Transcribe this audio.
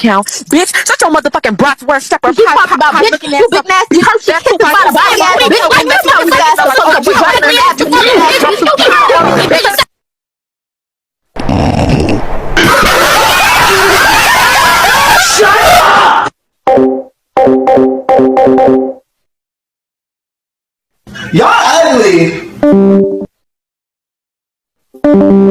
count. Bitch, shut your motherfucking bratwurst strapper. You talk about bitch, you big nasty hurt shit, kiss by the body ass bitch. Like you tell me that so fuck up with ugly ass bitch. Y'all ugly.